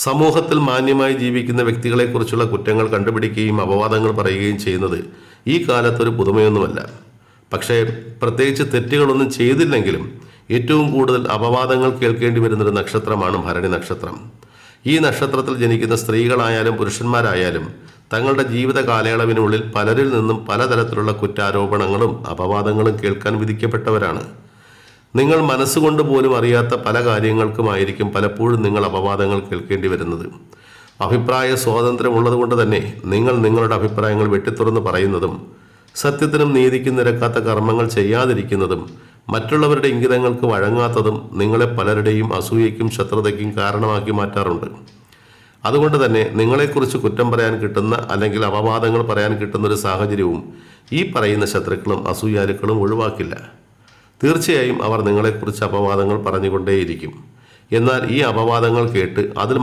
സമൂഹത്തിൽ മാന്യമായി ജീവിക്കുന്ന വ്യക്തികളെക്കുറിച്ചുള്ള കുറ്റങ്ങൾ കണ്ടുപിടിക്കുകയും അപവാദങ്ങൾ പറയുകയും ചെയ്യുന്നത് ഈ കാലത്തൊരു പുതുമയൊന്നുമല്ല. പക്ഷേ പ്രത്യേകിച്ച് തെറ്റുകളൊന്നും ചെയ്തില്ലെങ്കിലും ഏറ്റവും കൂടുതൽ അപവാദങ്ങൾ കേൾക്കേണ്ടി വരുന്നൊരു നക്ഷത്രമാണ് ഭരണി നക്ഷത്രം. ഈ നക്ഷത്രത്തിൽ ജനിക്കുന്ന സ്ത്രീകളായാലും പുരുഷന്മാരായാലും തങ്ങളുടെ ജീവിത കാലയളവിനുള്ളിൽ പലരിൽ നിന്നും പലതരത്തിലുള്ള കുറ്റാരോപണങ്ങളും അപവാദങ്ങളും കേൾക്കാൻ വിധിക്കപ്പെട്ടവരാണ്. നിങ്ങൾ മനസ്സുകൊണ്ട് പോലും അറിയാത്ത പല കാര്യങ്ങൾക്കുമായിരിക്കും പലപ്പോഴും നിങ്ങൾ അപവാദങ്ങൾ കേൾക്കേണ്ടി വരുന്നത്. അഭിപ്രായ സ്വാതന്ത്ര്യം ഉള്ളതുകൊണ്ട് തന്നെ നിങ്ങൾ നിങ്ങളുടെ അഭിപ്രായങ്ങൾ വെട്ടിത്തുറന്ന് പറയുന്നതും സത്യത്തിനും നീതിക്കും നിരക്കാത്ത കർമ്മങ്ങൾ ചെയ്യാതിരിക്കുന്നതും മറ്റുള്ളവരുടെ ഇംഗിതങ്ങൾക്ക് വഴങ്ങാത്തതും നിങ്ങളെ പലരുടെയും അസൂയയ്ക്കും ശത്രുതയ്ക്കും കാരണമാക്കി മാറ്റാറുണ്ട്. അതുകൊണ്ട് തന്നെ നിങ്ങളെക്കുറിച്ച് കുറ്റം പറയാൻ കിട്ടുന്ന അല്ലെങ്കിൽ അപവാദങ്ങൾ പറയാൻ കിട്ടുന്ന ഒരു സാഹചര്യവും ഈ പറയുന്ന ശത്രുക്കളും അസൂയാലുക്കളും ഒഴിവാക്കില്ല. തീർച്ചയായും അവർ നിങ്ങളെക്കുറിച്ച് അപവാദങ്ങൾ പറഞ്ഞുകൊണ്ടേയിരിക്കും. എന്നാൽ ഈ അപവാദങ്ങൾ കേട്ട് അതിൽ